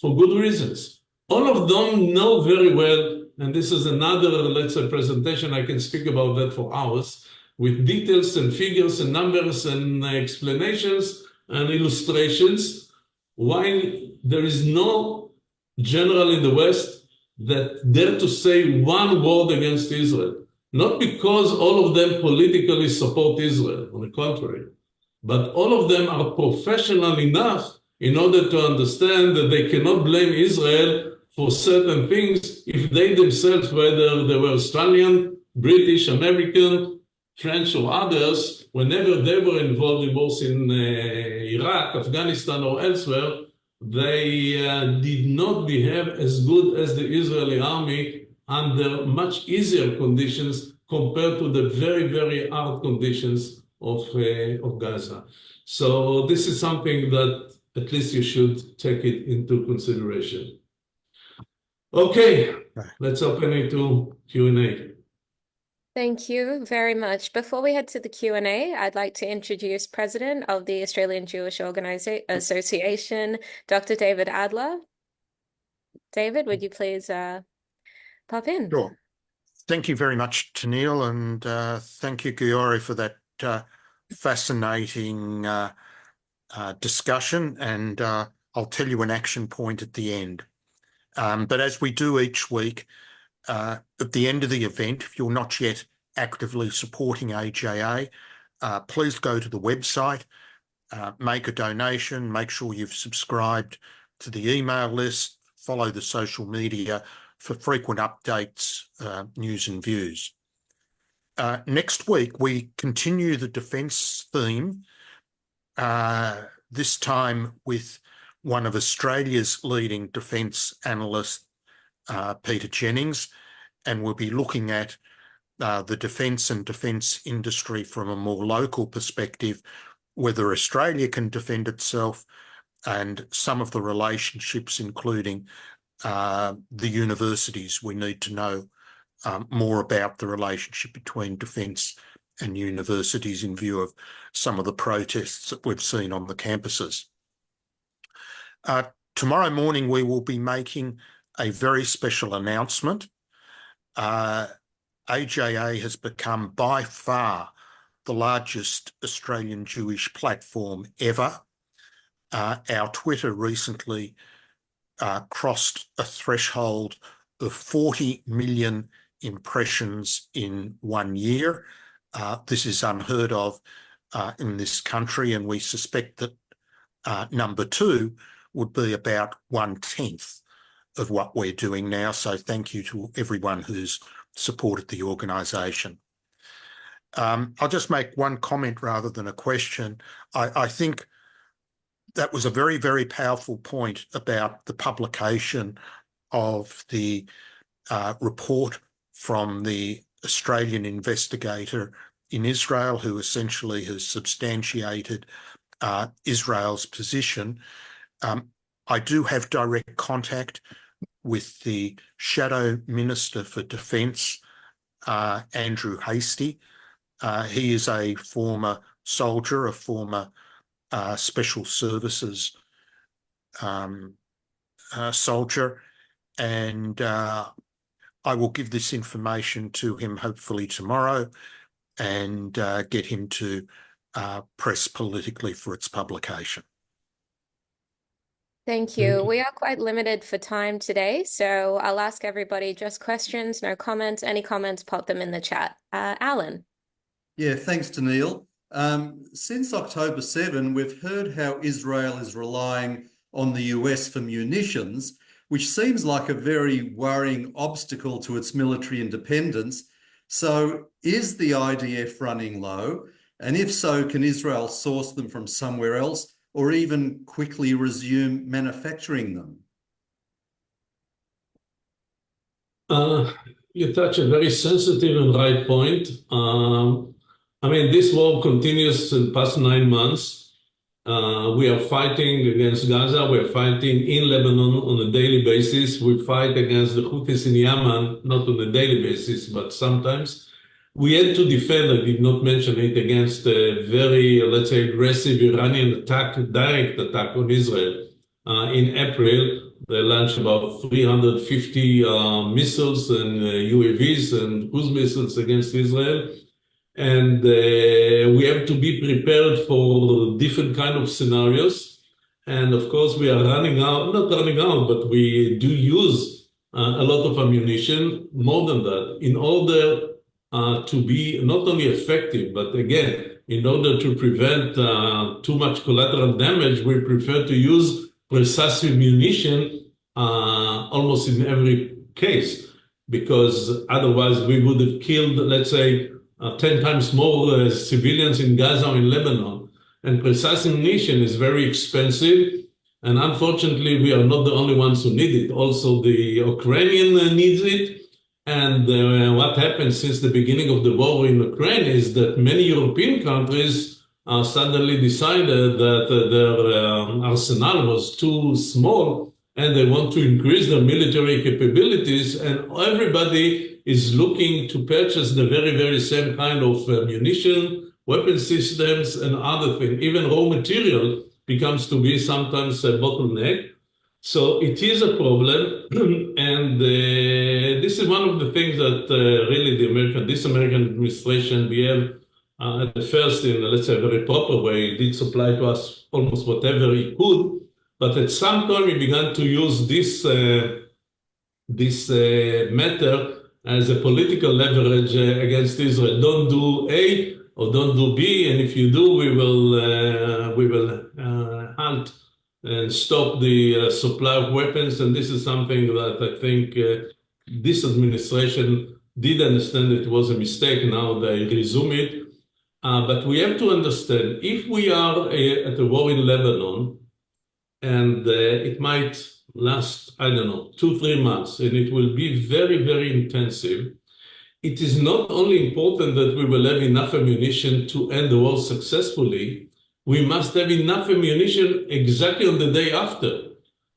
for good reasons. All of them know very well, and this is another, let's say, presentation. I can speak about that for hours, with details and figures and numbers and explanations and illustrations, why there is no general in the West that dare to say one word against Israel. Not because all of them politically support Israel, on the contrary, but all of them are professional enough in order to understand that they cannot blame Israel for certain things if they themselves, whether they were Australian, British, American, French, or others, whenever they were involved in wars in Iraq, Afghanistan, or elsewhere, they did not behave as good as the Israeli army under much easier conditions compared to the very, very hard conditions of Gaza. So this is something that at least you should take it into consideration. Okay, let's open it to Q&A. Thank you very much. Before we head to the Q&A, I'd like to introduce President of the Australian Jewish Association, Dr. David Adler. David, would you please pop in? Sure. Thank you very much, Tennille, and thank you, Giora, for that fascinating discussion, and I'll tell you an action point at the end. But as we do each week, at the end of the event, if you're not yet actively supporting AJA, please go to the website, make a donation, make sure you've subscribed to the email list, follow the social media for frequent updates, news and views. Next week, we continue the defence theme, this time with one of Australia's leading defence analysts, Peter Jennings, and we'll be looking at the defence and defence industry from a more local perspective, whether Australia can defend itself and some of the relationships, including the universities. We need to know more about the relationship between defence and universities in view of some of the protests that we've seen on the campuses. Tomorrow morning, we will be making a very special announcement. AJA has become by far the largest Australian Jewish platform ever. Our Twitter recently crossed a threshold of 40 million impressions in 1 year. This is unheard of in this country, and we suspect that number 2 would be about 1/10 of what we're doing now. So thank you to everyone who's supported the organisation. I'll just make one comment rather than a question. I think that was a very, very powerful point about the publication of the report from the Australian investigator in Israel, who essentially has substantiated Israel's position. I do have direct contact with the Shadow Minister for Defence, Andrew Hastie. He is a former soldier, a former Special Services soldier, and I will give this information to him hopefully tomorrow and get him to press politically for its publication. Thank you. We are quite limited for time today, so I'll ask everybody just questions, no comments. Any comments, pop them in the chat. Alan. Yeah, thanks to Neil. Since October 7, we've heard how Israel is relying on the US for munitions, which seems like a very worrying obstacle to its military independence. So is the IDF running low? And if so, can Israel source them from somewhere else or even quickly resume manufacturing them? You touch a very sensitive and right point. I mean, this war continues in the past 9 months. We are fighting against Gaza. We're fighting in Lebanon on a daily basis. We fight against the Houthis in Yemen, not on a daily basis, but sometimes. We had to defend, I did not mention it, against a very, let's say, aggressive Iranian attack, direct attack on Israel. In April, they launched about 350 missiles and UAVs and cruise missiles against Israel. And we have to be prepared for different kind of scenarios. And of course, we are running out, not running out, but we do use a lot of ammunition, more than that, in order to be not only effective, but again, in order to prevent too much collateral damage, we prefer to use precise munition almost in every case, because otherwise we would have killed, let's say, 10 times more civilians in Gaza or in Lebanon. And precise munition is very expensive. And unfortunately, we are not the only ones who need it. Also, the Ukrainian needs it. And what happened since the beginning of the war in Ukraine is that many European countries suddenly decided that their arsenal was too small and they want to increase their military capabilities. And everybody is looking to purchase the very, very same kind of munition, weapon systems, and other things. Even raw material becomes to be sometimes a bottleneck. So it is a problem, and this is one of the things that really this American administration, we have at the first, in let's say a very proper way, did supply to us almost whatever it could, but at some time we began to use this matter as a political leverage against Israel. Don't do A or don't do B, and if you do, we will halt and stop the supply of weapons. And this is something that I think this administration did understand it was a mistake. Now they resume it. But we have to understand, if we are at a war in Lebanon, and it might last, I don't know, 2-3 months, and it will be very, very intensive, it is not only important that we will have enough ammunition to end the war successfully, we must have enough ammunition exactly on the day after.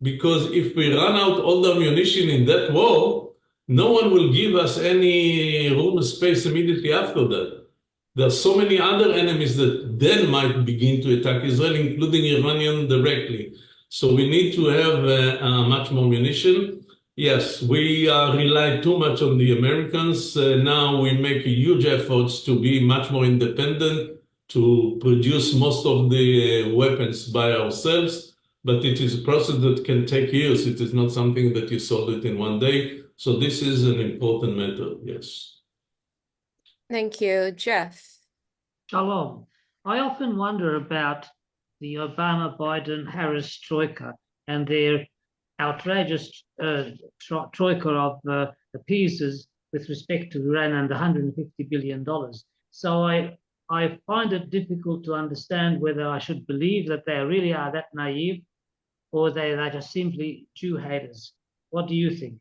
Because if we run out all the ammunition in that war, no one will give us any room and space immediately after that. There are so many other enemies that then might begin to attack Israel, including Iranian directly. So we need to have much more munition. Yes, we rely too much on the Americans. Now we make huge efforts to be much more independent, to produce most of the weapons by ourselves. But it is a process that can take years. It is not something that you solve it in one day. So this is an important matter, yes. Thank you. Jeff. Shalom. I often wonder about the Obama, Biden, Harris troika and their outrageous troika of appeasers with respect to Iran and the $150 billion. So I find it difficult to understand whether I should believe that they really are that naive or they're just simply Jew haters. What do you think?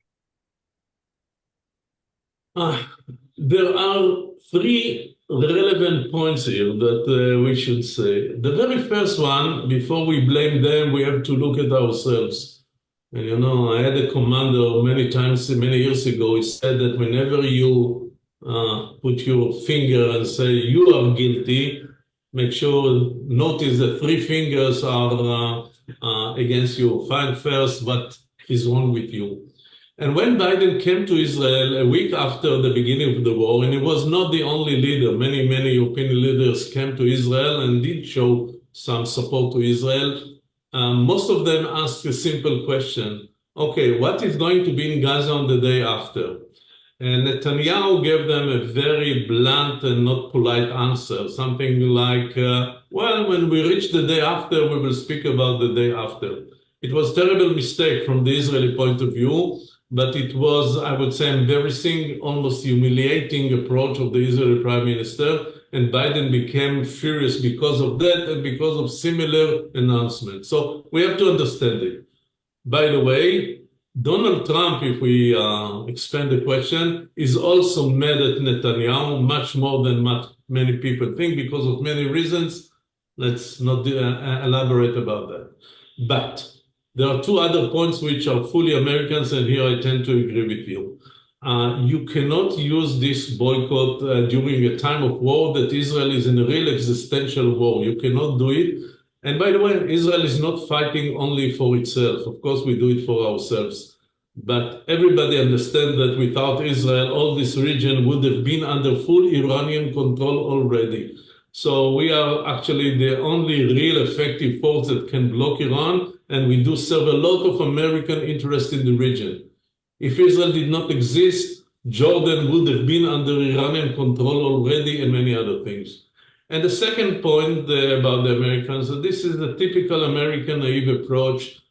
There are three relevant points here that we should say. The very first one, before we blame them, we have to look at ourselves. And you know, I had a commander many times, many years ago, he said that whenever you put your finger and say you are guilty, make sure, notice that three fingers are against you. Find first what is wrong with you. And when Biden came to Israel a week after the beginning of the war, and he was not the only leader, many European leaders came to Israel and did show some support to Israel. Most of them asked a simple question. Okay, what is going to be in Gaza on the day after? And Netanyahu gave them a very blunt and not polite answer, something like, well, when we reach the day after, we will speak about the day after. It was a terrible mistake from the Israeli point of view, but it was, I would say, embarrassing, almost humiliating approach of the Israeli Prime Minister, and Biden became furious because of that and because of similar announcements. So we have to understand it. By the way, Donald Trump, if we expand the question, is also mad at Netanyahu much more than many people think because of many reasons. Let's not elaborate about that. But there are two other points which are fully Americans, and here I tend to agree with you. You cannot use this boycott during a time of war that Israel is in a real existential war. You cannot do it. And by the way, Israel is not fighting only for itself. Of course, we do it for ourselves. But everybody understands that without Israel, all this region would have been under full Iranian control already. So we are actually the only real effective force that can block Iran, and we do serve a lot of American interest in the region. If Israel did not exist, Jordan would have been under Iranian control already, and many other things. And the second point about the Americans, this is the typical American naive approach.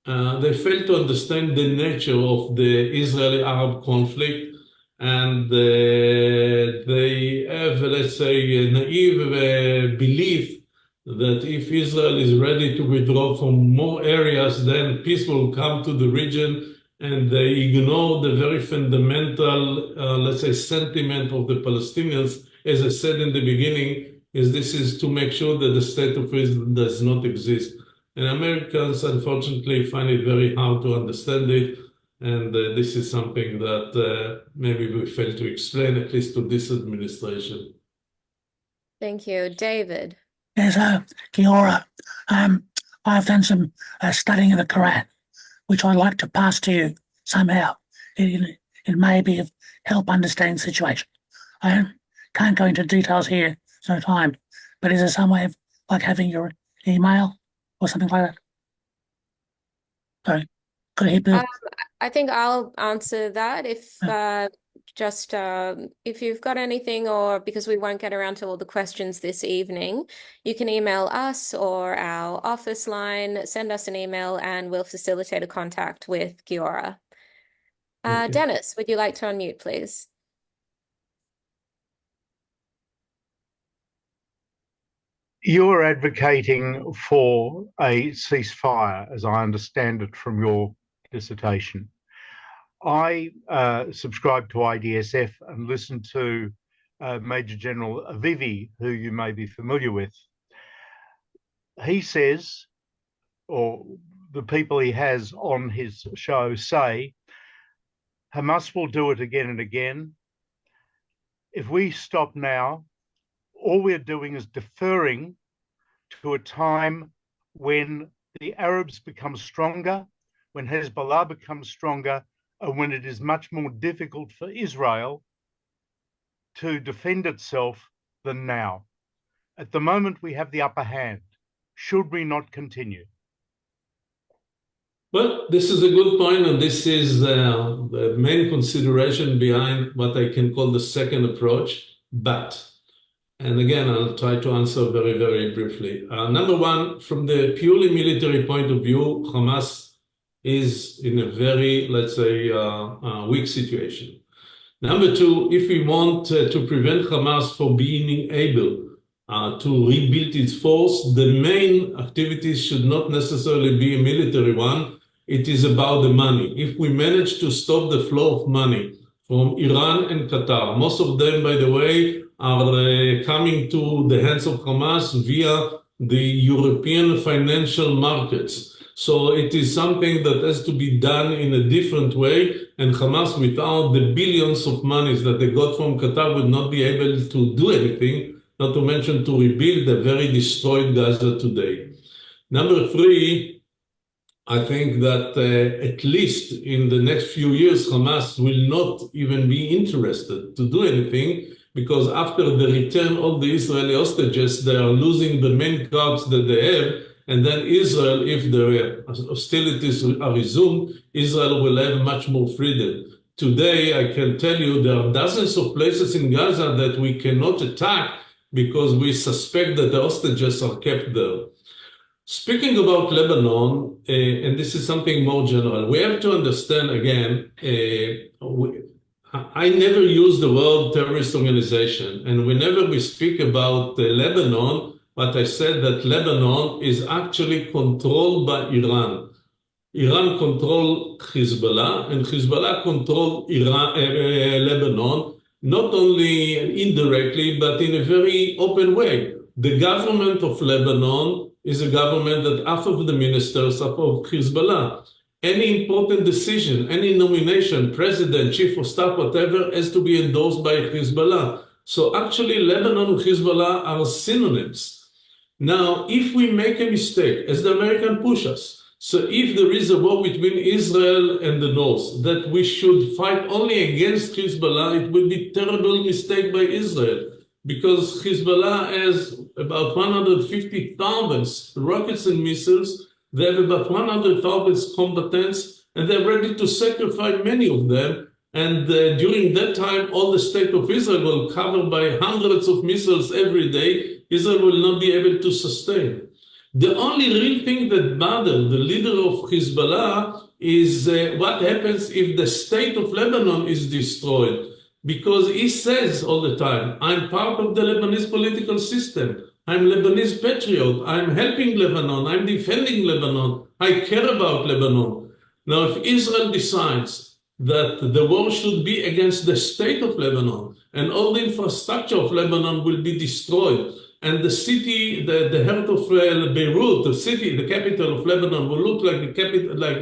They fail to understand the nature of the Israeli-Arab conflict, and they have, let's say, a naive belief that if Israel is ready to withdraw from more areas, then peace will come to the region, and they ignore the very fundamental, let's say, sentiment of the Palestinians. As I said in the beginning, this is to make sure that the state of Israel does not exist. And Americans, unfortunately, find it very hard to understand it. And this is something that maybe we fail to explain, at least to this administration. Thank you. David. Yes, Giora, I've done some studying of the Quran, which I'd like to pass to you somehow. It may be of help understand the situation. I can't go into details here, no time, but is there some way of like having your email or something like that? Sorry, could I Bill? I think I'll answer that if if you've got anything, or because we won't get around to all the questions this evening, you can email us or our office line, send us an email, and we'll facilitate a contact with Giora. Okay. Dennis, would you like to unmute, please? You're advocating for a ceasefire, as I understand it from your dissertation. I subscribe to IDSF and listen to Major General Avivi, who you may be familiar with. he says, or the people he has on his show say, Hamas will do it again and again. If we stop now, all we're doing is deferring to a time when the Arabs become stronger, when Hezbollah becomes stronger, and when it is much more difficult for Israel to defend itself than now. At the moment, we have the upper hand. Should we not continue? Well, this is a good point, and this is the main consideration behind what I can call the second approach. But, and again, I'll try to answer very, very briefly. Number one, from the purely military point of view, Hamas is in a very, let's say, weak situation. Number two, if we want to prevent Hamas from being able to rebuild its force, the main activities should not necessarily be a military one. It is about the money. If we manage to stop the flow of money from Iran and Qatar, most of them, by the way, are coming to the hands of Hamas via the European financial markets. So it is something that has to be done in a different way, and Hamas, without the billions of monies that they got from Qatar, would not be able to do anything, not to mention to rebuild the very destroyed Gaza today. Number three, I think that at least in the next few years, Hamas will not even be interested to do anything, because after the return of the Israeli hostages, they are losing the main cards that they have. And then Israel, if the hostilities are resumed, Israel will have much more freedom. Today, I can tell you there are dozens of places in Gaza that we cannot attack because we suspect that the hostages are kept there. Speaking about Lebanon, and this is something more general, we have to understand again, I never use the word terrorist organization, and whenever we speak about Lebanon, but I said that Lebanon is actually controlled by Iran. Iran controls Hezbollah, and Hezbollah controls Lebanon, not only indirectly, but in a very open way. The government of Lebanon is a government that half of the ministers are of Hezbollah. Any important decision, any nomination, president, chief of staff, whatever, has to be endorsed by Hezbollah. So actually, Lebanon and Hezbollah are synonyms. Now, if we make a mistake, as the Americans push us, so if there is a war between Israel and the North, that we should fight only against Hezbollah, it would be a terrible mistake by Israel, because Hezbollah has about 150,000 rockets and missiles. They have about 100,000 combatants, and they're ready to sacrifice many of them. And during that time, all the state of Israel will be covered by hundreds of missiles every day. Israel will not be able to sustain. The only real thing that bothers the leader of Hezbollah is what happens if the state of Lebanon is destroyed. Because he says all the time, I'm part of the Lebanese political system. I'm Lebanese patriot. I'm helping Lebanon. I'm defending Lebanon. I care about Lebanon. Now, if Israel decides that the war should be against the state of Lebanon and all the infrastructure of Lebanon will be destroyed, and the city, the heart of Beirut, the capital of Lebanon, will look like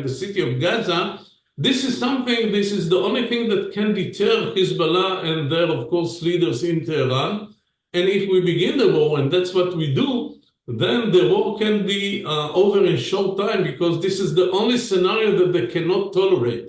the city of Gaza, this is the only thing that can deter Hezbollah and their, of course, leaders in Tehran. And if we begin the war, and that's what we do, then the war can be over in short time, because this is the only scenario that they cannot tolerate.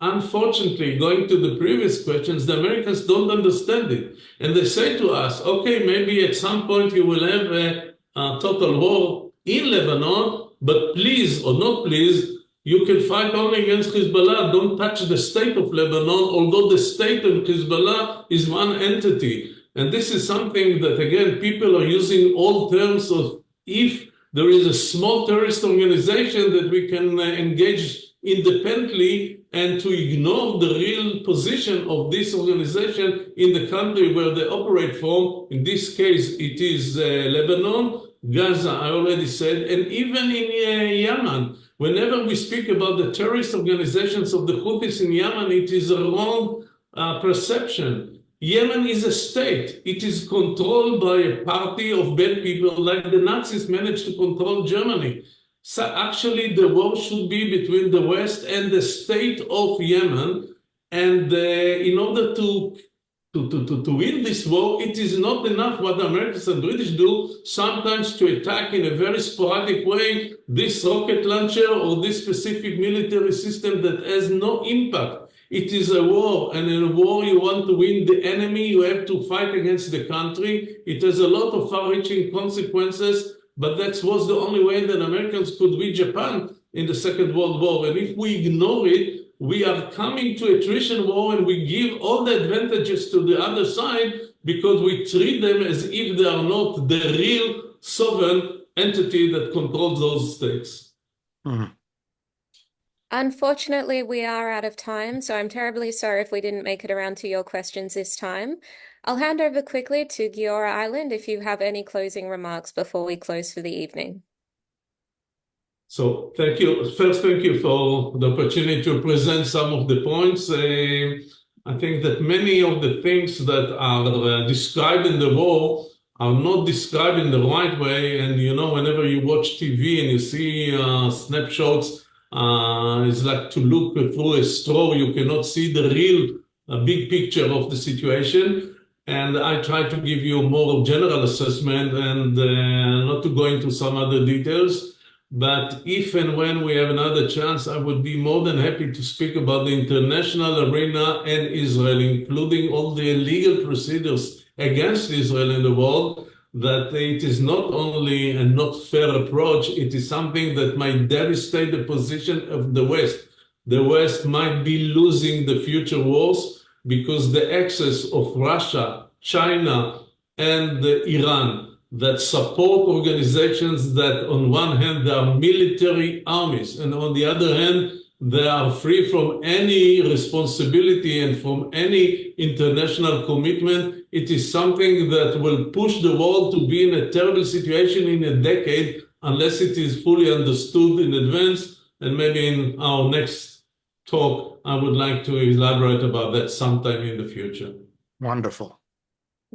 Unfortunately, going to the previous questions, the Americans don't understand it. And they say to us, okay, maybe at some point you will have a total war in Lebanon, but please or not please, you can fight only against Hezbollah. Don't touch the state of Lebanon, although the state of Hezbollah is one entity. And this is something that, again, people are using all terms of if there is a small terrorist organization that we can engage independently, and to ignore the real position of this organization in the country where they operate from. In this case, it is Lebanon, Gaza, I already said, and even in Yemen. Whenever we speak about the terrorist organizations of the Houthis in Yemen, it is a wrong perception. Yemen is a state. It is controlled by a party of bad people like the Nazis managed to control Germany. So actually, the war should be between the West and the state of Yemen. And in order to win this war, it is not enough what the Americans and British do, sometimes to attack in a very sporadic way this rocket launcher or this specific military system that has no impact. It is a war, and in a war you want to win the enemy, you have to fight against the country. It has a lot of far-reaching consequences, but that was the only way that Americans could win Japan in the Second World War. And if we ignore it, we are coming to attrition war, and we give all the advantages to the other side because we treat them as if they are not the real sovereign entity that controls those states. Unfortunately, we are out of time, so I'm terribly sorry if we didn't make it around to your questions this time. I'll hand over quickly to Giora Eiland if you have any closing remarks before we close for the evening. So thank you. First, thank you for the opportunity to present some of the points. I think that many of the things that are described in the war are not described in the right way. And, you know, whenever you watch TV and you see snapshots, it's like to look through a straw. You cannot see the real big picture of the situation. And I try to give you a more general assessment and not to go into some other details. But if and when we have another chance, I would be more than happy to speak about the international arena and Israel, including all the illegal procedures against Israel in the world, that it is not only a not fair approach, it is something that might devastate the position of the West. The West might be losing the future wars because the access of Russia, China, and Iran that support organizations that on one hand they are military armies and on the other hand they are free from any responsibility and from any international commitment. It is something that will push the world to be in a terrible situation in a decade unless it is fully understood in advance. And maybe in our next talk I would like to elaborate about that sometime in the future. Wonderful.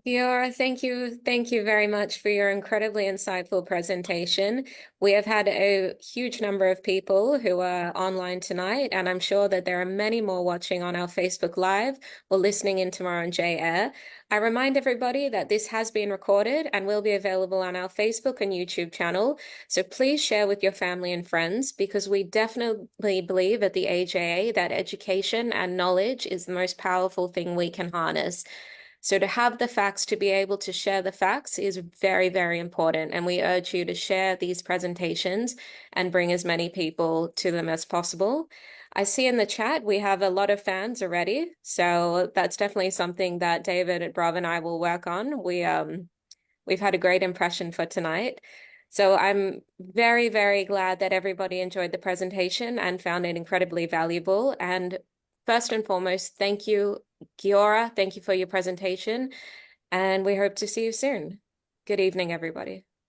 Giora, thank you. Thank you very much for your incredibly insightful presentation. We have had a huge number of people who are online tonight, and I'm sure that there are many more watching on our Facebook Live or listening in tomorrow on J-Air. I remind everybody that this has been recorded and will be available on our Facebook and YouTube channel. So please share with your family and friends, because we definitely believe at the AJA that education and knowledge is the most powerful thing we can harness. So to have the facts, to be able to share the facts is very, very important. And we urge you to share these presentations and bring as many people to them as possible. I see in the chat we have a lot of fans already. So that's definitely something that David, Brav, and I will work on. We've had a great impression for tonight. So I'm very, very glad that everybody enjoyed the presentation and found it incredibly valuable. And first and foremost, thank you, Giora. Thank you for your presentation, and we hope to see you soon. Good evening, everybody.